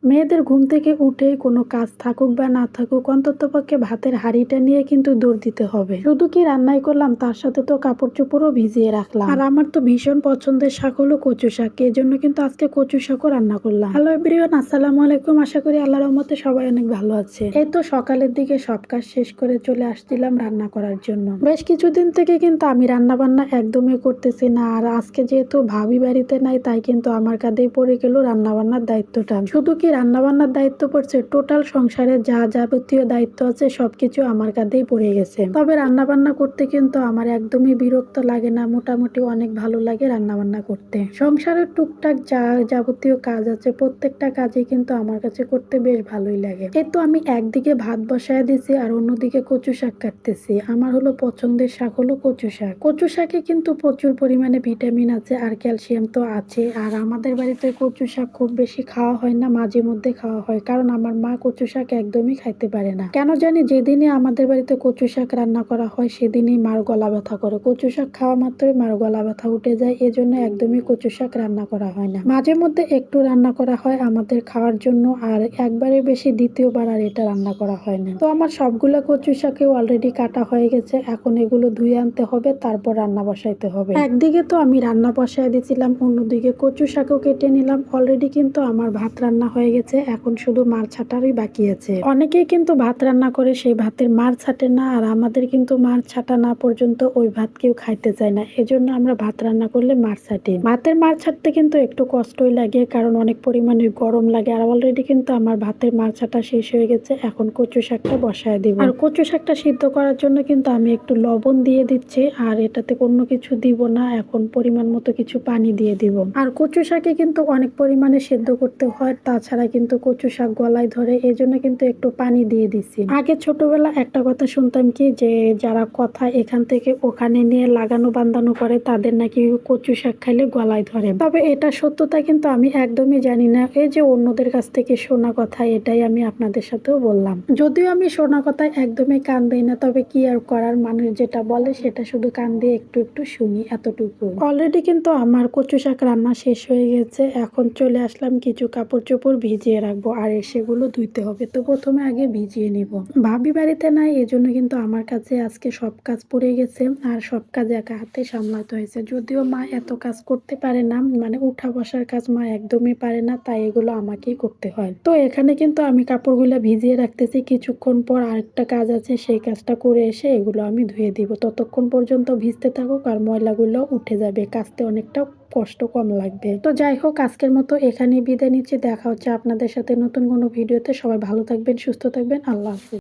মেয়েদের ঘুম থেকে উঠেই কোনো কাজ থাকুক বা না থাকুক অন্ততপক্ষে ভাতের হাঁড়িটা নিয়ে কিন্তু দৌড় দিতে হবে। শুধু কি রান্নাই করলাম, তার সাথে তো কাপড় চোপড়ও ভিজিয়ে রাখলাম। আর আমার তো ভীষণ পছন্দের শাক হলো কচু শাক, এই জন্য কিন্তু আজকে কচু শাকও রান্না করলাম। হ্যালো এভরিওয়ান, আসসালামু আলাইকুম। আশা করি আল্লাহর রহমতে সবাই অনেক ভালো আছে। এই তো সকালের দিকে সব কাজ শেষ করে চলে আসছিলাম রান্না করার জন্য। বেশ কিছুদিন থেকে কিন্তু আমি রান্না বান্না একদমই করতেছি না, আর আজকে যেহেতু ভাবি বাড়িতে নাই তাই কিন্তু আমার কাঁধেই পড়ে গেল রান্না বান্নার দায়িত্বটা। শুধু কি রান্না বান্নার দায়িত্ব পড়ছে, টোটাল সংসারের যা যাবতীয় দায়িত্ব আছে সবকিছু আমার কাঁধেই পড়ে গেছে। তবে রান্না বান্না করতে কিন্তু আমার একদমই বিরক্ত লাগে না, মোটামুটি অনেক ভালো লাগে রান্না বান্না করতে। সংসারের টুকটাক যা যাবতীয় কাজ আছে প্রত্যেকটা কাজে কিন্তু আমার কাছে করতে বেশ ভালোই লাগে। এই তো আমি একদিকে ভাত বসায় দিছি আর অন্যদিকে কচু শাক কাটতেছি। আমার হলো পছন্দের শাক হলো কচু শাক। কচু শাকে কিন্তু প্রচুর পরিমাণে ভিটামিন আছে আর ক্যালসিয়াম তো আছে। আর আমাদের বাড়িতে কচু শাক খুব বেশি খাওয়া হয় না, মাঝে মধ্যে খাওয়া হয়, কারণ আমার মা কচু শাক একদমই খাইতে পারে না। কেন জানি যেদিনই আমাদের বাড়িতে কচু শাক রান্না করা হয় সেদিনই মার গলা ব্যথা করে। কচু শাক খাওয়া মাত্রই মার গলা ব্যথা উঠে যায়, এজন্য একদমই কচু শাক রান্না করা হয় না। মাঝে মধ্যে একটু রান্না করা হয় আমাদের খাওয়ার জন্য, আর একবারে বেশি দ্বিতীয়বার আর এটা রান্না করা হয় না। তো আমার সবগুলা কচু শাকে অলরেডি কাটা হয়ে গেছে, এখন এগুলো ধুয়ে আনতে হবে, তারপর রান্না বসাইতে হবে। একদিকে তো আমি রান্না বসাই দিয়েছিলাম, অন্যদিকে কচু শাকও কেটে নিলাম। অলরেডি কিন্তু আমার ভাত রান্না হয়ে গেছে, এখন শুধু মার ছাটারই বাকি আছে। অনেকেই কিন্তু ভাত রান্না করে সেই ভাতের মার ছাটে না, আর আমাদের কিন্তু মার ছাটা না পর্যন্ত ওই ভাত কেউ খাইতে চায় না, এজন্য আমরা ভাত রান্না করলে মার ছাটি। ভাতের মার ছাড়তে কিন্তু একটু কষ্টই লাগে, কারণ অনেক পরিমাণে গরম লাগে। আর অলরেডি কিন্তু আমার ভাতের মার ছাটা শেষ হয়ে গেছে, এখন কচু শাকটা বসায় দিব। আর কচু শাকটা সিদ্ধ করার জন্য কিন্তু আমি একটু লবণ দিয়ে দিচ্ছি, আর এটাতে কোনো কিছু দিব না, এখন পরিমাণ মতো কিছু পানি দিয়ে দিব। আর কচু শাকে কিন্তু অনেক পরিমাণে সেদ্ধ করতে হয়, তাছাড়া কিন্তু কচু শাক গলায় ধরে, এজন্য কিন্তু একটু পানি দিয়ে দিচ্ছি। আগে ছোটবেলা একটা কথা শুনতাম কি, যে যারা কথা এখান থেকে ওখানে নিয়ে লাগানো বান্ধানো করে তাদের নাকি কচু শাক খাইলে গলায় ধরে। তবে এটা সত্যতা কিন্তু আমি একদমই জানি না, এই যে অন্যদের কাছ থেকে শোনা কথা, এটাই আমি আপনাদের সাথেও বললাম। যদিও আমি শোনা কথায় একদমই কান দিই না, তবে কি আর করার, মানুষ যেটা বলে সেটা শুধু কান দিয়ে একটু একটু শুনি, এতটুকু। অলরেডি কিন্তু আমার কচু শাক রান্না শেষ হয়ে গেছে, এখন চলে আসলাম কিছু কাপড় চোপড় ভিজিয়ে রাখবো, আর সেগুলো ধুইতে হবে। তো প্রথমে আগে ভিজিয়ে নিব। ভাবি বাড়িতে নাই, এজন্য কিন্তু আমার কাছে আজকে সব কাজ পড়ে গেছে, আর সব কাজ একা হাতে সামলাতে হয়েছে। যদিও মা এত কাজ করতে পারে না, মানে উঠা বসার কাজ মা একদমই পারে না, তাই এগুলো আমাকেই করতে হয়। তো এখানে কিন্তু আমি কাপড়গুলো ভিজিয়ে রাখতেছি, কিছুক্ষণ পর আরেকটা কাজ আছে, সেই কাজটা করে এসে এগুলো আমি ধুয়ে দিব। ততক্ষণ পর্যন্ত ভিজতে থাকুক আর ময়লাগুলো উঠে যাবে, কাচতে অনেকটা কষ্ট কম লাগবে। তো যাই হোক, আজকের মতো এখানেই বিদায় নিচ্ছি। দেখা হচ্ছে আপনাদের সাথে নতুন কোনো ভিডিওতে। সবাই ভালো থাকবেন, সুস্থ থাকবেন। আল্লাহ হাফেজ।